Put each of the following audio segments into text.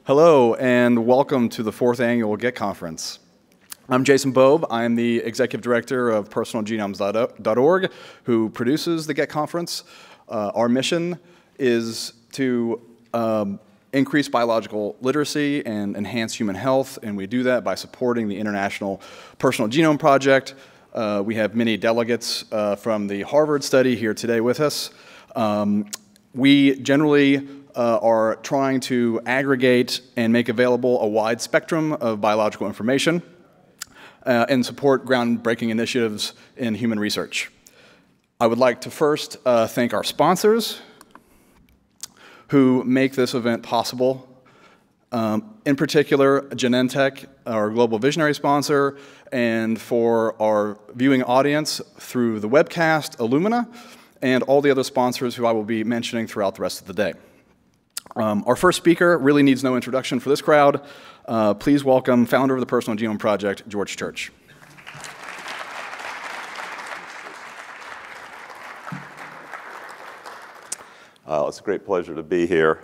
Hello, and welcome to the 4th Annual GET Conference. I'm Jason Bobe. I'm the Executive Director of personalgenomes.org, who produces the GET Conference. Our mission is to increase biological literacy and enhance human health, and we do that by supporting the International Personal Genome Project. We have many delegates from the Harvard study here today with us. We generally are trying to aggregate and make available a wide spectrum of biological information and support groundbreaking initiatives in human research. I would like to first thank our sponsors who make this event possible. In particular, Genentech, our global visionary sponsor, and for our viewing audience through the webcast, Illumina, and all the other sponsors who I will be mentioning throughout the rest of the day. Our first speaker really needs no introduction for this crowd. Please welcome founder of the Personal Genome Project, George Church. It's a great pleasure to be here.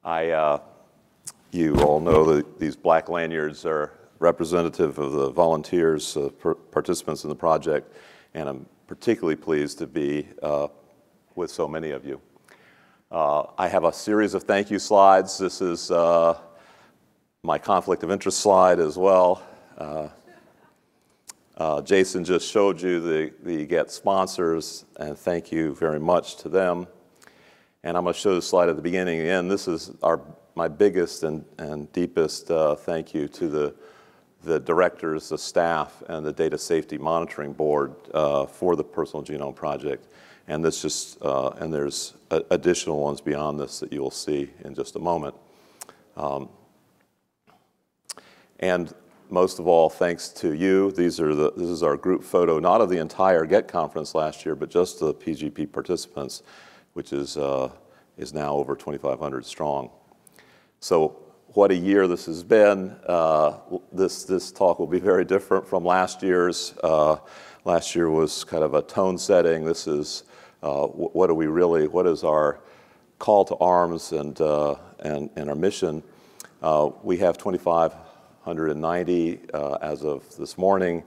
You all know that these black lanyards are representative of the volunteers, participants in the project, and I'm particularly pleased to be with so many of you. I have a series of thank you slides. This is my conflict of interest slide as well. Jason just showed you the GET sponsors, and thank you very much to them. And I'm going to show the slide at the beginning and end. This is my biggest and deepest thank you to the directors, the staff, and the Data Safety Monitoring Board for the Personal Genome Project. And this and there's additional ones beyond this that you will see in just a moment. And most of all, thanks to you. This is our group photo, not of the entire GET conference last year, but just the PGP participants, which is now over 2,500 strong. So what a year this has been. This talk will be very different from last year's. Last year was kind of a tone setting. This is what is our call to arms and our mission. We have 2,590 as of this morning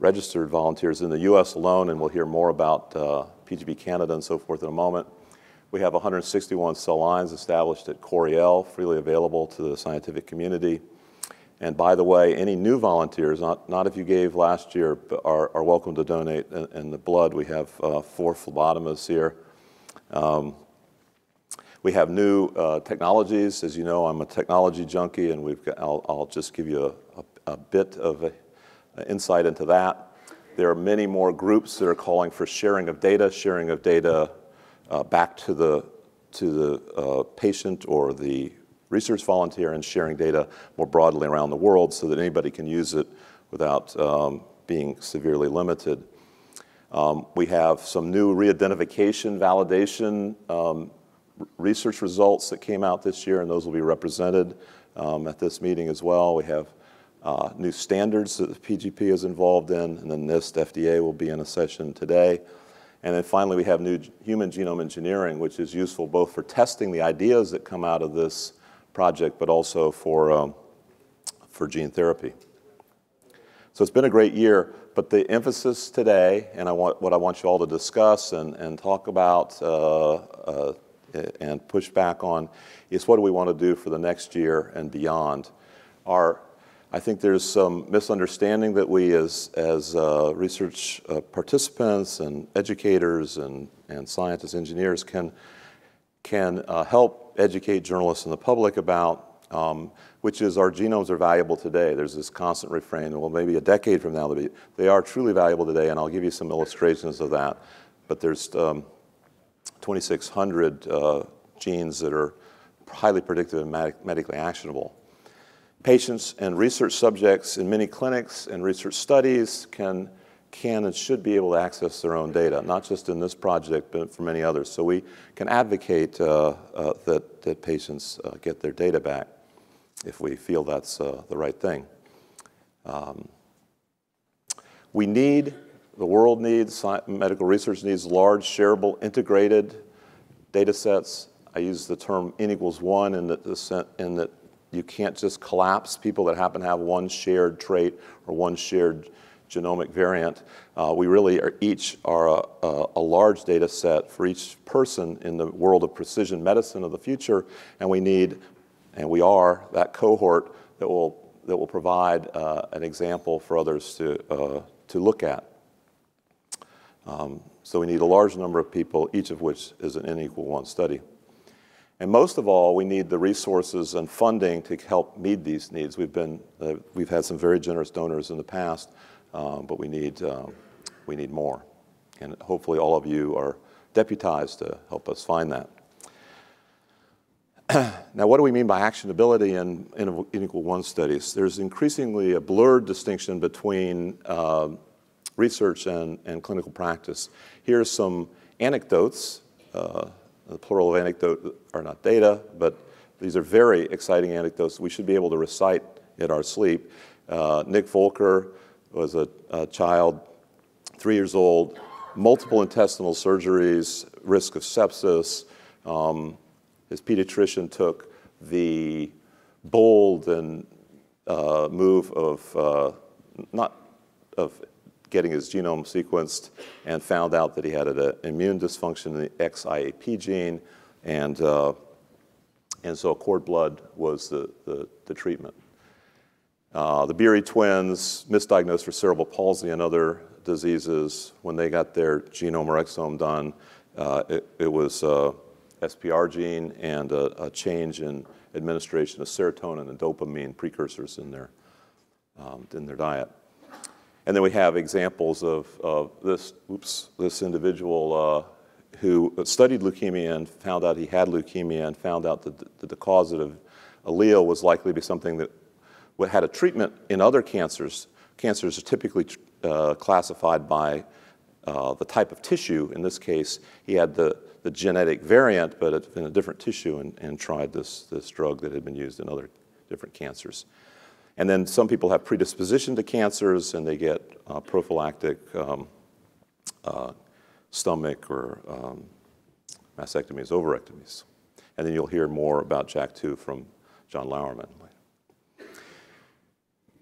registered volunteers in the US alone, and we'll hear more about PGP Canada and so forth in a moment. We have 161 cell lines established at Coriell, freely available to the scientific community. And by the way, any new volunteers, not if you gave last year, but are welcome to donate in the blood. We have 4 phlebotomists here. We have new technologies. As you know, I'm a technology junkie, and I'll just give you a bit of insight into that. There are many more groups that are calling for sharing of data back to the patient or the research volunteer, and sharing data more broadly around the world so that anybody can use it without being severely limited. We have some new re-identification validation research results that came out this year, and those will be represented at this meeting as well. We have new standards that the PGP is involved in, and then NIST, FDA will be in a session today. And then finally, we have new human genome engineering, which is useful both for testing the ideas that come out of this project, but also for gene therapy. So it's been a great year, but the emphasis today, and what I want you all to discuss and talk about and push back on, is what do we want to do for the next year and beyond. I think there's some misunderstanding that we as research participants and educators and scientists, engineers can help educate journalists and the public about, which is our genomes are valuable today. There's this constant refrain, well, maybe a decade from now, they are truly valuable today, and I'll give you some illustrations of that. But there's 2,600 genes that are highly predictive and medically actionable. Patients and research subjects in many clinics and research studies can and should be able to access their own data, not just in this project, but for many others. So we can advocate that patients get their data back if we feel that's the right thing. The world needs, medical research needs large, shareable, integrated data sets. I use the term N equals 1 in that you can't just collapse people that happen to have one shared trait or one shared genomic variant. We really each are a large data set for each person in the world of precision medicine of the future, and we need, and we are, that cohort that will provide an example for others to look at. So we need a large number of people, each of which is an N equal 1 study. And most of all, we need the resources and funding to help meet these needs. We've had some very generous donors in the past, but we need more. And hopefully all of you are deputized to help us find that. Now, what do we mean by actionability in N equal 1 studies? There's increasingly a blurred distinction between research and clinical practice. Here's some anecdotes. The plural of anecdote are not data, but these are very exciting anecdotes we should be able to recite in our sleep. Nick Volker was a child, 3 years old, multiple intestinal surgeries, risk of sepsis. His pediatrician took the bold and move of getting his genome sequenced and found out that he had an immune dysfunction in the XIAP gene, and so cord blood was the treatment. The Beery twins, misdiagnosed for cerebral palsy and other diseases, when they got their genome or exome done, it was SPR gene and a change in administration of serotonin and dopamine precursors in their diet. And then we have examples of this individual who studied leukemia and found out he had leukemia and found out that the causative allele was likely to be something that had a treatment in other cancers. Cancers are typically classified by the type of tissue. In this case, he had the genetic variant, but in a different tissue, and tried this drug that had been used in other different cancers. And then some people have predisposition to cancers, and they get prophylactic stomach or mastectomies, ovarectomies. And then you'll hear more about JAK2 from John Lauerman.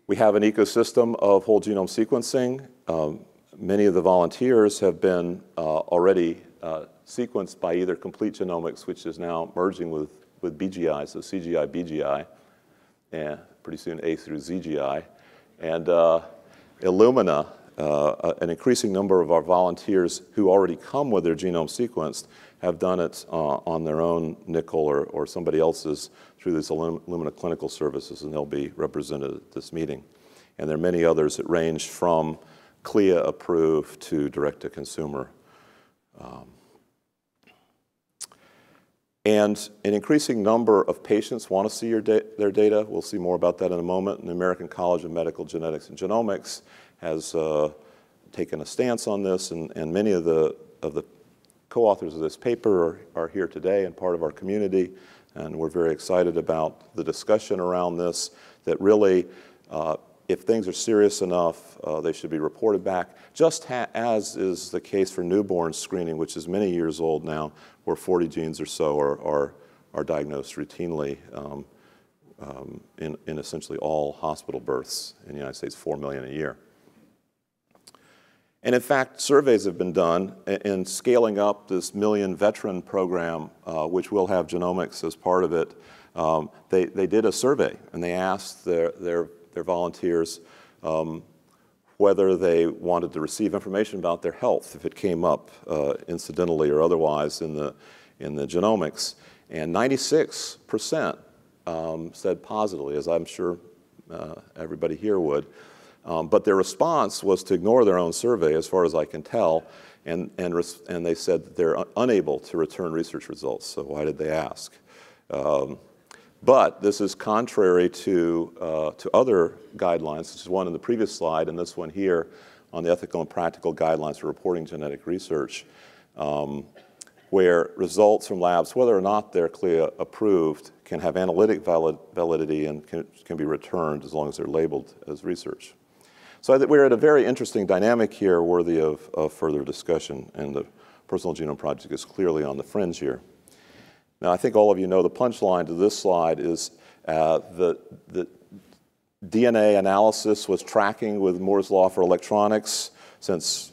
We have an ecosystem of whole genome sequencing. Many of the volunteers have been already sequenced by either complete genomics, which is now merging with BGI, so CGI, BGI, and pretty soon A through ZGI. And Illumina, an increasing number of our volunteers who already come with their genome sequenced have done it on their own nickel or somebody else's through these Illumina clinical services, and they'll be represented at this meeting. And there are many others that range from CLIA approved to direct-to-consumer. And an increasing number of patients want to see their data. We'll see more about that in a moment. And the American College of Medical Genetics and Genomics has taken a stance on this, and many of the co-authors of this paper are here today and part of our community, and we're very excited about the discussion around this, that really, if things are serious enough, they should be reported back, just as is the case for newborn screening, which is many years old now, where 40 genes or so are diagnosed routinely in essentially all hospital births in the United States, 4 million a year. And in fact, surveys have been done in scaling up this Million Veteran program, which will have genomics as part of it. They did a survey, and they asked their volunteers whether they wanted to receive information about their health if it came up incidentally or otherwise in the genomics. And 96% said positively, as I'm sure everybody here would. But their response was to ignore their own survey, as far as I can tell, and they said that they're unable to return research results. So why did they ask? But this is contrary to other guidelines. This is one in the previous slide, and this one here on the ethical and practical guidelines for reporting genetic research, where results from labs, whether or not they're CLIA approved, can have analytic validity and can be returned as long as they're labeled as research. So I think we're at a very interesting dynamic here worthy of further discussion, and the Personal Genome Project is clearly on the fringe here. Now, I think all of you know the punchline to this slide is The DNA analysis was tracking with Moore's law for electronics since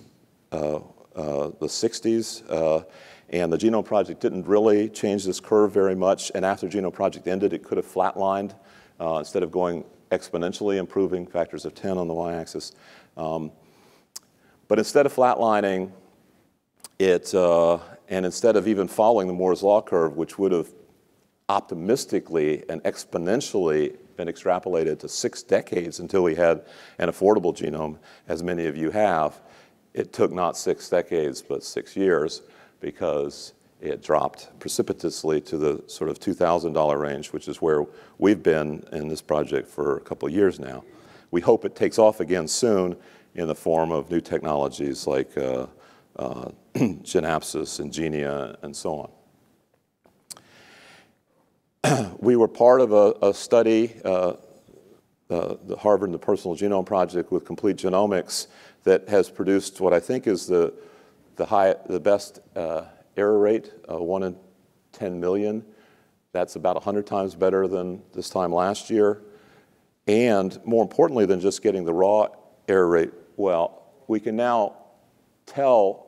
the 60s. And the Genome Project didn't really change this curve very much. And after the Genome Project ended, it could have flatlined instead of going exponentially, improving factors of 10 on the y-axis. But instead of flatlining it, and instead of even following the Moore's law curve, which would have optimistically and exponentially been extrapolated to 6 decades until we had an affordable genome, as many of you have, it took not 6 decades, but 6 years, because it dropped precipitously to the sort of $2,000 range, which is where we've been in this project for a couple of years now. We hope it takes off again soon in the form of new technologies like Genapsys and Genia and so on. We were part of a study, the Harvard and the Personal Genome Project with Complete Genomics, that has produced what I think is the best error rate, 1 in 10 million. That's about 100 times better than this time last year. And more importantly than just getting the raw error rate, well, we can now tell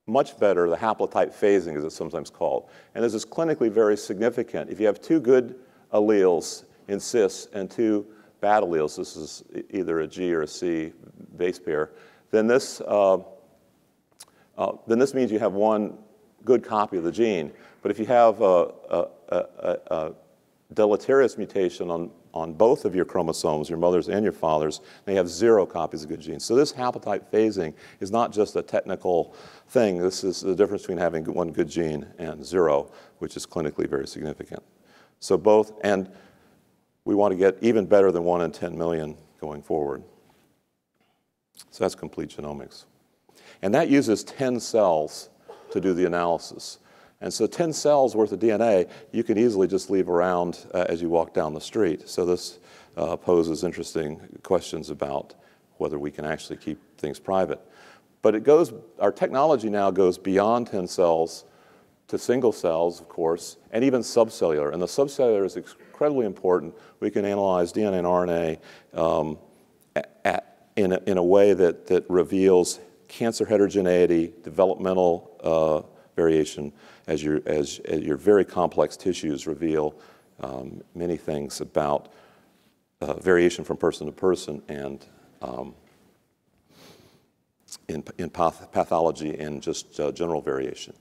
much better the haplotype phasing, as it's sometimes called. And this is clinically very significant. If you have 2 good alleles in cis and 2 bad alleles, this is either a G or a C base pair, then this means you have 1 good copy of the gene. But if you have a deleterious mutation on both of your chromosomes, your mother's and your father's, they have 0 copies of good genes. So this haplotype phasing is not just a technical thing. This is the difference between having 1 good gene and 0, which is clinically very significant. So both, and we want to get even better than 1 in 10 million going forward. So that's complete genomics. And that uses 10 cells to do the analysis. And so 10 cells worth of DNA, you can easily just leave around as you walk down the street. So this poses interesting questions about whether we can actually keep things private. But it goes, our technology now goes beyond 10 cells to single cells, of course, and even subcellular. And the subcellular is incredibly important. We can analyze DNA and RNA in a way that reveals cancer heterogeneity, developmental variation, as your very complex tissues reveal many things about variation from person to person and in pathology and just general variation.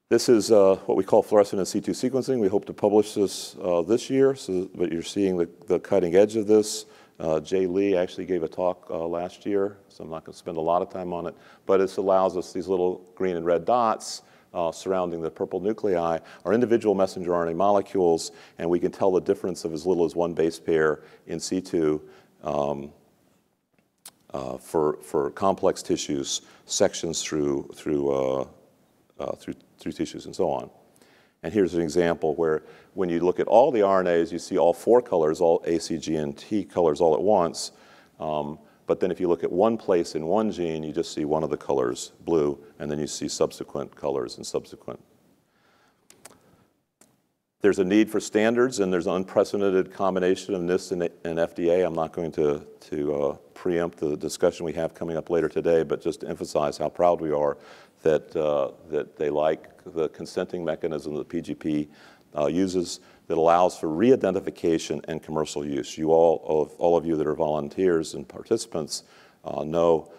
This is what we call fluorescent in situ sequencing. We hope to publish this this year, but you're seeing the cutting edge of this. Jay Lee actually gave a talk last year, so I'm not going to spend a lot of time on it, but this allows us these little green and red dots surrounding the purple nuclei are individual messenger RNA molecules, and we can tell the difference of as little as 1 base pair in situ for complex tissues, sections through tissues and so on. And here's an example where when you look at all the RNAs, you see all 4 colors, all A, C, G, and T colors all at once. But then if you look at one place in one gene, you just see one of the colors blue, and then you see subsequent colors and subsequent. There's a need for standards, and there's an unprecedented combination of NIST and FDA. I'm not going to preempt the discussion we have coming up later today, but just to emphasize how proud we are that they like the consenting mechanism that PGP uses that allows for re-identification and commercial use. You all of you that are volunteers and participants know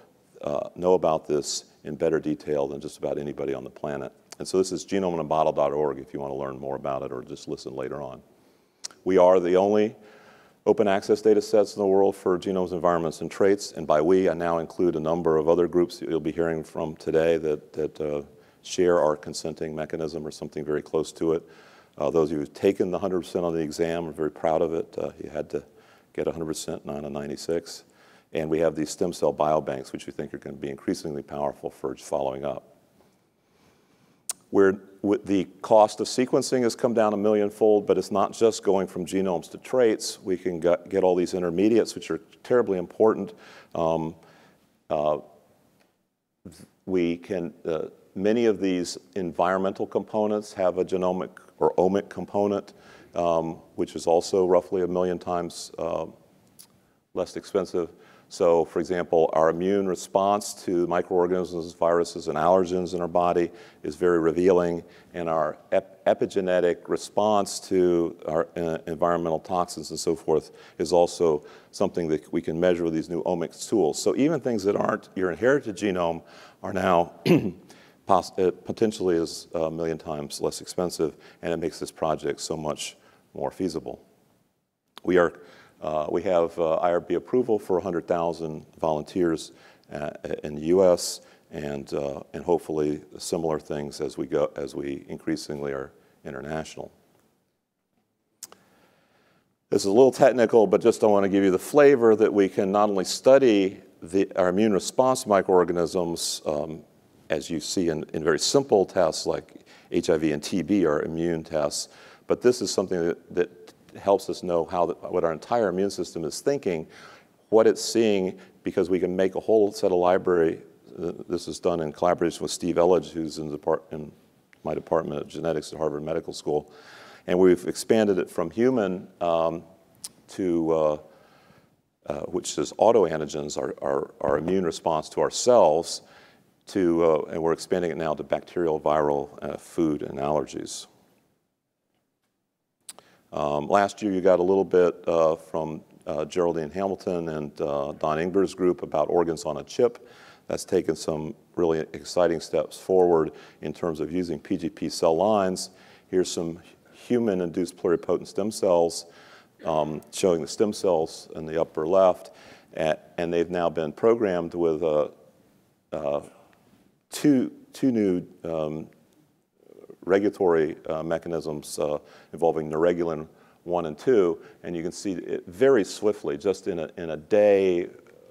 about this in better detail than just about anybody on the planet. And so this is genomeandabottle.org if you want to learn more about it or just listen later on. We are the only open access data sets in the world for genomes, environments, and traits. And by we, I now include a number of other groups that you'll be hearing from today that share our consenting mechanism or something very close to it. Those of you who've taken the 100% on the exam are very proud of it. You had to get 100%, not a 96. And we have these stem cell biobanks, which we think are going to be increasingly powerful for following up. The cost of sequencing has come down 1 million-fold, but it's not just going from genomes to traits. We can get all these intermediates, which are terribly important. We can many of these environmental components have a genomic or omic component, which is also roughly 1 million times less expensive. So, for example, our immune response to microorganisms, viruses, and allergens in our body is very revealing, and our epigenetic response to our environmental toxins and so forth is also something that we can measure with these new omics tools. So even things that aren't your inherited genome are now potentially is 1 million times less expensive, and it makes this project so much more feasible. We have IRB approval for 100,000 volunteers in the U.S. and hopefully similar things as we increasingly are international. This is a little technical, but just I want to give you the flavor that we can not only study our immune response to microorganisms, as you see in very simple tests like HIV and TB are immune tests, but this is something that helps us know what our entire immune system is thinking, what it's seeing, because we can make a whole set of library. This is done in collaboration with Steve Elledge, who's in my department of genetics at Harvard Medical School. And we've expanded it from human to, which is autoantigens, our immune response to ourselves, and we're expanding it now to bacterial, viral, food, and allergies. Last year, you got a little bit from Geraldine Hamilton and Don Ingber's group about organs on a chip. That's taken some really exciting steps forward in terms of using PGP cell lines. Here's some human-induced pluripotent stem cells, showing the stem cells in the upper left, and they've now been programmed with two new regulatory mechanisms involving neuregulin 1 and 2, and you can see it very swiftly, just in a day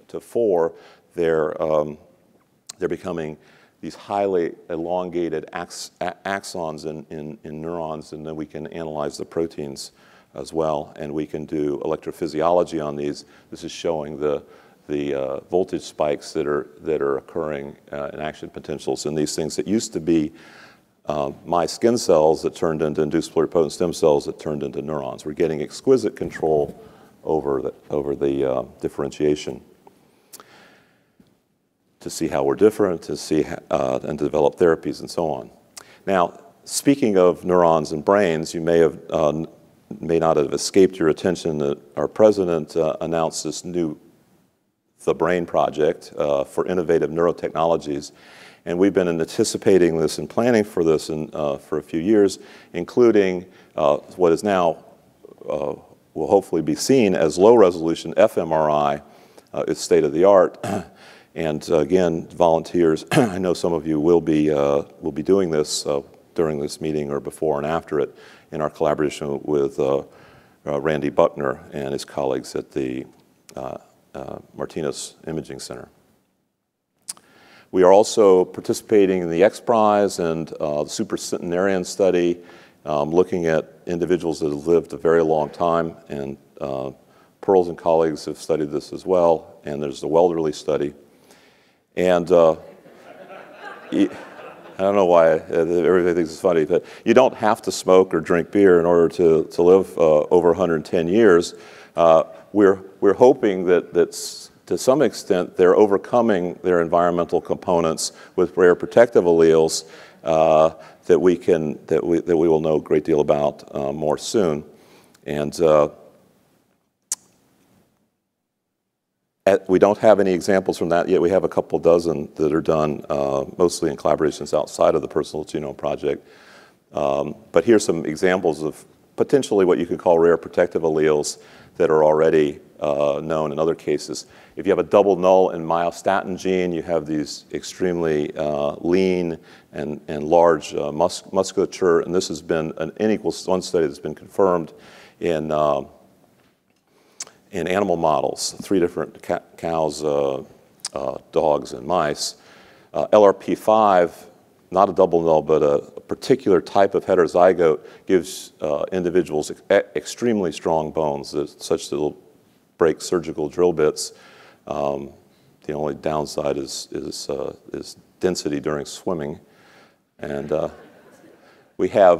to 4, they're becoming these highly elongated axons in neurons, and then we can analyze the proteins as well, and we can do electrophysiology on these. This is showing the voltage spikes that are occurring in action potentials in these things that used to be my skin cells that turned into induced pluripotent stem cells that turned into neurons. We're getting exquisite control over the differentiation to see how we're different, to see and to develop therapies and so on. Now, speaking of neurons and brains, you may not have escaped your attention that our president announced this new The Brain Project for innovative neurotechnologies. And we've been anticipating this and planning for this for a few years, including what is now will hopefully be seen as low-resolution fMRI. It's state-of-the-art. And again, volunteers, I know some of you will be doing this during this meeting or before and after it in our collaboration with Randy Buckner and his colleagues at the Martinez Imaging Center. We are also participating in the X Prize and the Supercentenarian study, looking at individuals that have lived a very long time, and Pearls and colleagues have studied this as well, and there's the Welderly study. And I don't know why everybody thinks it's funny, but you don't have to smoke or drink beer in order to live over 110 years. We're hoping that to some extent, they're overcoming their environmental components with rare protective alleles that we will know a great deal about more soon. And we don't have any examples from that yet. We have a couple dozen that are done mostly in collaborations outside of the Personal Genome Project. But here's some examples of potentially what you could call rare protective alleles that are already known in other cases. If you have a double null in myostatin gene, you have these extremely lean and large musculature, and this has been an N=1 study that's been confirmed in animal models, 3 different cows, dogs, and mice. LRP5, not a double null, but a particular type of heterozygote, gives individuals extremely strong bones, such that they'll break surgical drill bits. The only downside is density during swimming. And we have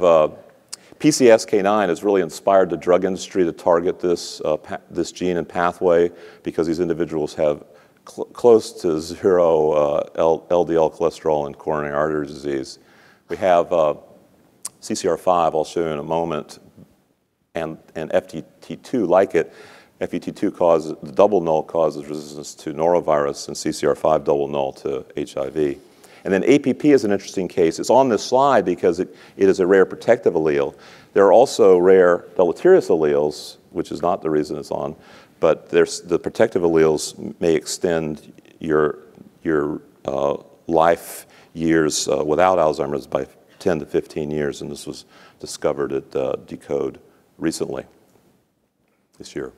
PCSK9 has really inspired the drug industry to target this gene and pathway because these individuals have close to zero LDL cholesterol and coronary artery disease. We have CCR5, I'll show you in a moment, and FTT2 like it. FET2 causes, the double null causes resistance to norovirus, and CCR5 double null to HIV. And then APP is an interesting case. It's on this slide because it is a rare protective allele. There are also rare deleterious alleles, which is not the reason it's on, but the protective alleles may extend your life years without Alzheimer's by 10 to 15 years, and this was discovered at Decode recently, this year.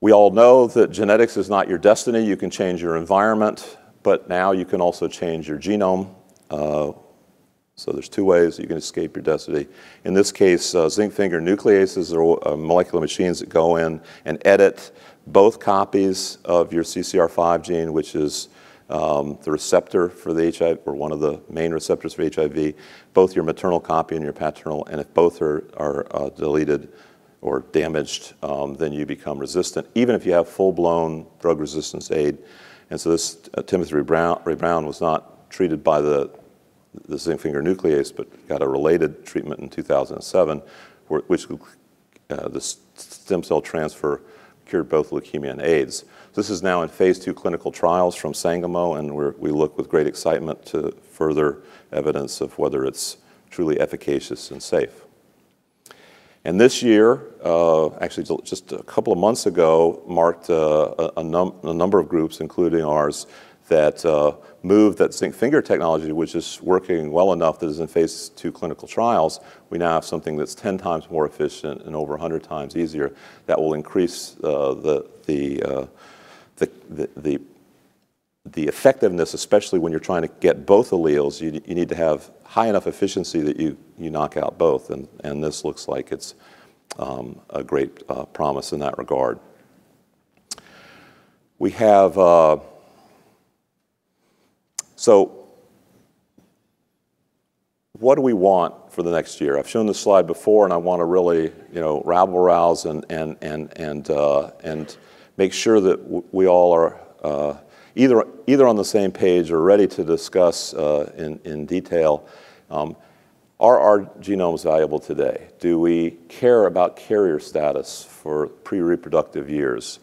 We all know that genetics is not your destiny. You can change your environment, but now you can also change your genome. So there's two ways you can escape your destiny. In this case, zinc finger nucleases are molecular machines that go in and edit both copies of your CCR5 gene, which is the receptor for the HIV, or one of the main receptors for HIV, both your maternal copy and your paternal, and if both are deleted or damaged, then you become resistant, even if you have full-blown drug resistance aid. And so this Timothy Ray Brown was not treated by the zinc finger nuclease, but got a related treatment in 2007, which the stem cell transfer cured both leukemia and AIDS. This is now in phase 2 clinical trials from Sangamo, and we look with great excitement to further evidence of whether it's truly efficacious and safe. And this year, actually just a couple of months ago, marked a number of groups, including ours, that moved that zinc finger technology, which is working well enough that is in phase 2 clinical trials. We now have something that's 10 times more efficient and over 100 times easier that will increase the effectiveness, especially when you're trying to get both alleles. You need to have high enough efficiency that you knock out both, and this looks like it's a great promise in that regard. We have, so what do we want for the next year? I've shown this slide before, and I want to really, rabble-rouse and make sure that we all are either on the same page or ready to discuss in detail. Are our genomes valuable today? Do we care about carrier status for pre-reproductive years?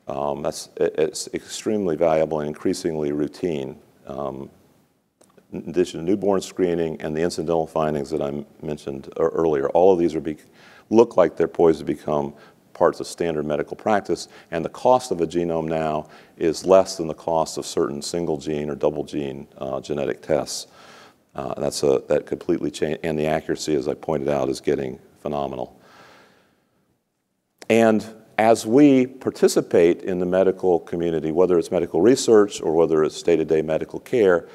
It's extremely valuable and increasingly routine. In addition to newborn screening and the incidental findings that I mentioned earlier, all of these look like they're poised to become parts of standard medical practice, and the cost of a genome now is less than the cost of certain single gene or double gene genetic tests. That completely changed, and the accuracy, as I pointed out, is getting phenomenal. And as we participate in the medical community, whether it's medical research or whether it's day-to-day medical care,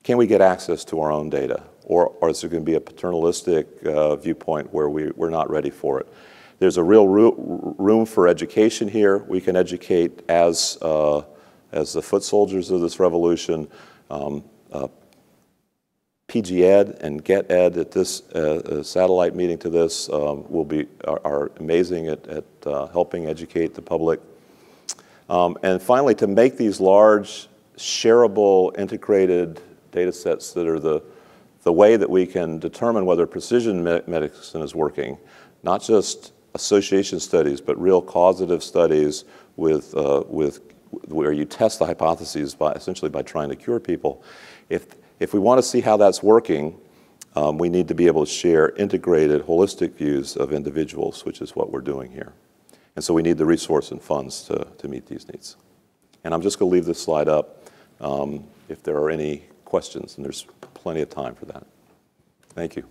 can we get access to our own data? Or is there going to be a paternalistic viewpoint where we're not ready for it? There's a real room for education here. We can educate as the foot soldiers of this revolution. PGEd and GetEd at this satellite meeting to this are amazing at helping educate the public. And finally, to make these large, shareable, integrated data sets that are the way that we can determine whether precision medicine is working, not just association studies, but real causative studies with where you test the hypotheses essentially by trying to cure people. If we want to see how that's working, we need to be able to share integrated, holistic views of individuals, which is what we're doing here. And so we need the resource and funds to meet these needs. And I'm just going to leave this slide up if there are any questions, and there's plenty of time for that. Thank you.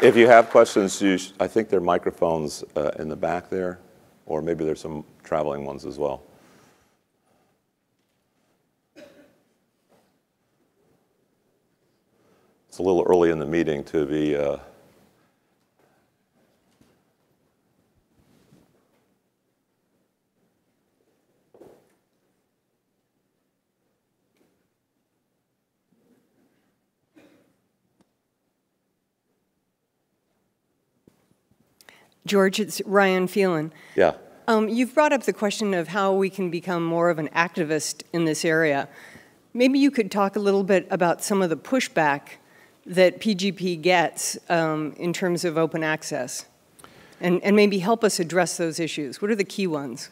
If you have questions, I think there are microphones in the back there, or maybe there's some traveling ones as well. It's a little early in the meeting to be George, it's Ryan Phelan. Yeah. You've brought up the question of how we can become more of an activist in this area. Maybe you could talk a little bit about some of the pushback that PGP gets in terms of open access, and maybe help us address those issues. What are the key ones?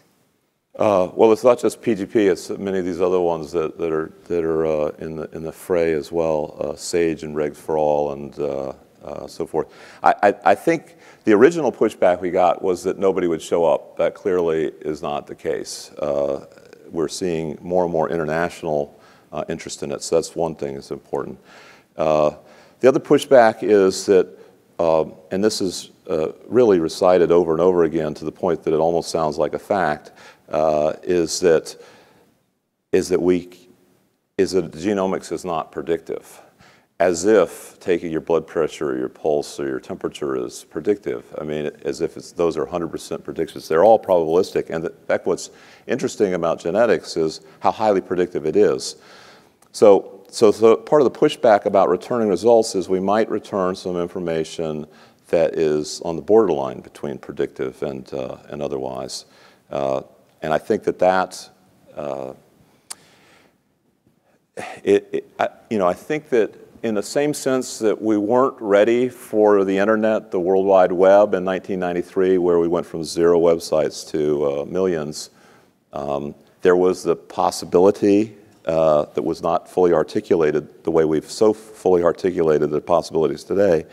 Well, it's not just PGP; it's many of these other ones that are in the fray as well. SAGE and Regs for All and so forth. I think the original pushback we got was that nobody would show up. That clearly is not the case. We're seeing more and more international interest in it, so that's one thing that's important. The other pushback is that, and this is really recited over and over again to the point that it almost sounds like a fact, is that genomics is not predictive, as if taking your blood pressure or your pulse or your temperature is predictive. I mean, as if those are 100% predictions. They're all probabilistic, and in fact, what's interesting about genetics is how highly predictive it is. So part of the pushback about returning results is we might return some information that is on the borderline between predictive and otherwise. And I think I think that in the same sense that we weren't ready for the internet, the World Wide Web in 1993, where we went from 0 websites to millions, there was the possibility that was not fully articulated the way we've so fully articulated the possibilities today,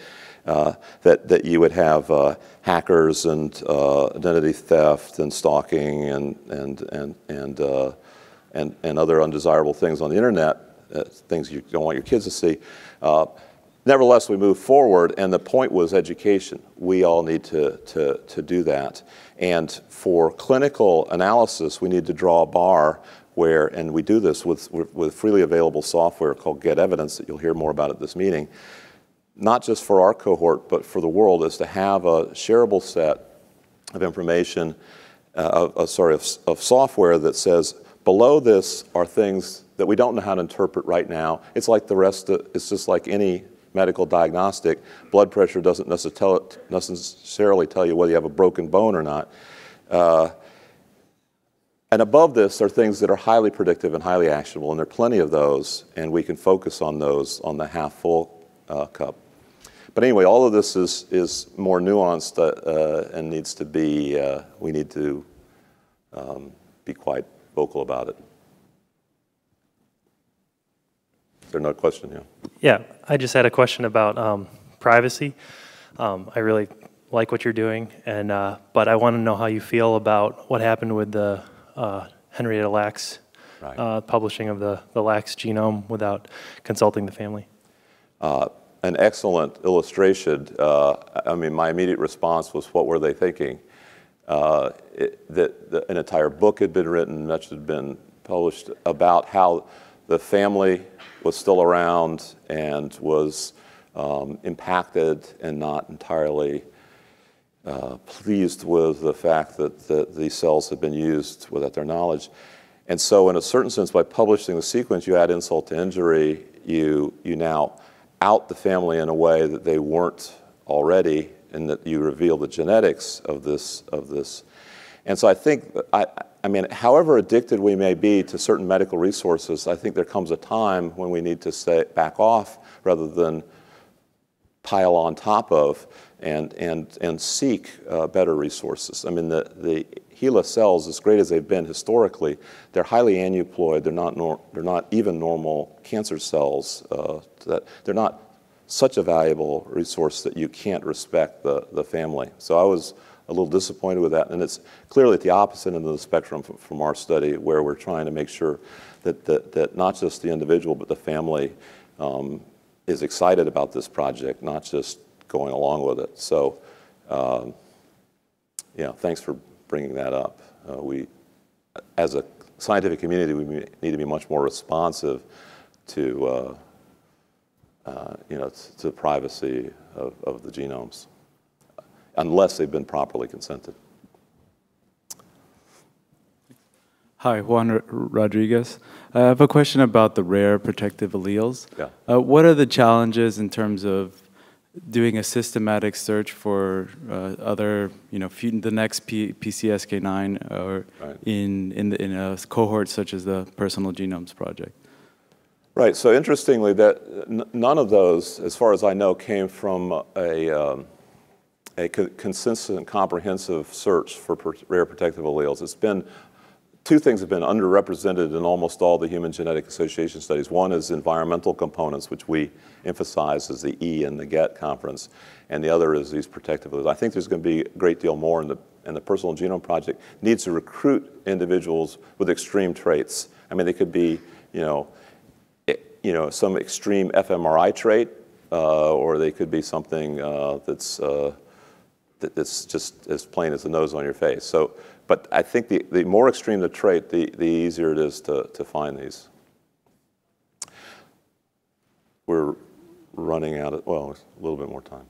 that you would have hackers and identity theft and stalking and other undesirable things on the internet, things you don't want your kids to see. Nevertheless, we moved forward, and the point was education. We all need to do that. And for clinical analysis, we need to draw a bar where, and we do this with freely available software called Get Evidence that you'll hear more about at this meeting, not just for our cohort, but for the world, is to have a shareable set of information, of software that says, below this are things that we don't know how to interpret right now. It's like the rest of, it's just like any medical diagnostic. Blood pressure doesn't necessarily tell you whether you have a broken bone or not. And above this are things that are highly predictive and highly actionable, and there are plenty of those, and we can focus on those on the half-full cup. But anyway, all of this is more nuanced and needs to be, we need to be quite vocal about it. Is there another question? Yeah. Yeah, I just had a question about privacy. I really like what you're doing, and but I want to know how you feel about what happened with the Henrietta Lacks publishing of the Lacks genome without consulting the family. An excellent illustration. I mean, my immediate response was, what were they thinking? An entire book had been written, much had been published about how the family was still around and was impacted and not entirely pleased with the fact that these cells had been used without their knowledge. And so in a certain sense, by publishing the sequence, you add insult to injury. You now out the family in a way that they weren't already, and that you reveal the genetics of this. And so I think, I mean, however addicted we may be to certain medical resources, I think there comes a time when we need to back off rather than pile on top of and seek better resources. I mean, the HeLa cells, as great as they've been historically, they're highly aneuploid. They're not even normal cancer cells. They're not such a valuable resource that you can't respect the family. So I was a little disappointed with that, and it's clearly at the opposite end of the spectrum from our study, where we're trying to make sure that not just the individual but the family is excited about this project, not just going along with it. So, yeah, thanks for bringing that up. We, as a scientific community, we need to be much more responsive to, to the privacy of the genomes, unless they've been properly consented. Hi, Juan Rodriguez. I have a question about the rare protective alleles. Yeah. What are the challenges in terms of doing a systematic search for other, the next PCSK9 or right. in a cohort such as the Personal Genomes Project. Right. So interestingly, that none of those, as far as I know, came from a consistent, comprehensive search for rare protective alleles. It's been two things have been underrepresented in almost all the human genetic association studies. One is environmental components, which we emphasize as the E in the GET conference, and the other is these protective alleles. I think there's going to be a great deal more, and the Personal Genome Project needs to recruit individuals with extreme traits. I mean, they could be, some extreme fMRI trait, or they could be something that's just as plain as the nose on your face. So, but I think the more extreme the trait, the easier it is to find these. We're running out of, well, a little bit more time.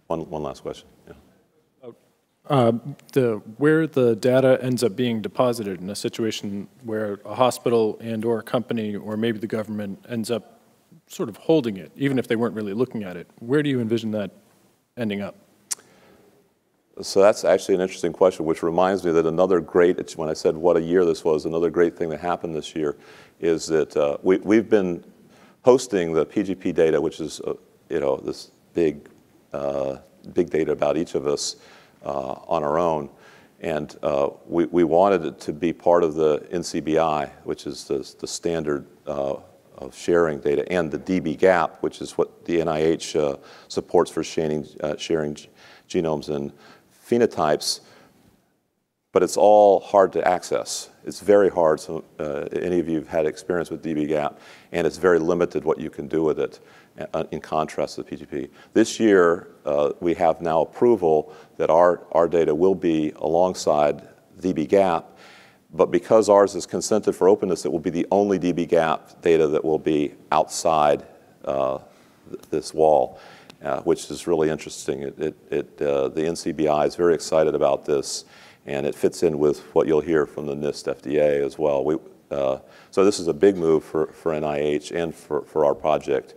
One last question. Yeah. Where the data ends up being deposited in a situation where a hospital and or a company or maybe the government ends up sort of holding it, even if they weren't really looking at it, where do you envision that ending up? So that's actually an interesting question, which reminds me that another great, when I said what a year this was, another great thing that happened this year is that we've been hosting the PGP data, which is, this big data about each of us on our own. And we wanted it to be part of the NCBI, which is the standard of sharing data, and the dbGaP, which is what the NIH supports for sharing genomes and phenotypes, but it's all hard to access. It's very hard. So any of you have had experience with dbGaP, and it's very limited what you can do with it in contrast to the PGP. This year, we have now approval that our data will be alongside dbGaP, but because ours is consented for openness, it will be the only dbGaP data that will be outside this wall. Which is really interesting. The NCBI is very excited about this, and it fits in with what you'll hear from the NIST FDA as well. So this is a big move for NIH and for our project.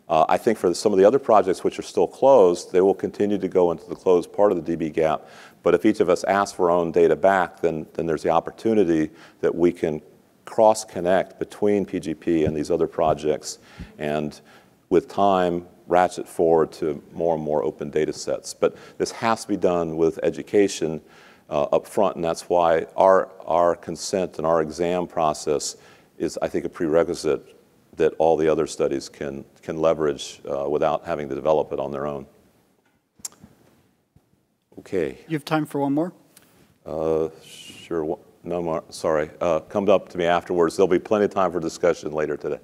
I think for some of the other projects which are still closed, they will continue to go into the closed part of the dbGaP, but if each of us asks for our own data back, then there's the opportunity that we can cross-connect between PGP and these other projects, and with time, ratchet forward to more and more open data sets. But this has to be done with education up front, and that's why our consent and our exam process is, I think, a prerequisite that all the other studies can leverage without having to develop it on their own. Okay. You have time for one more? Sure. No more. Sorry. Come up to me afterwards. There'll be plenty of time for discussion later today.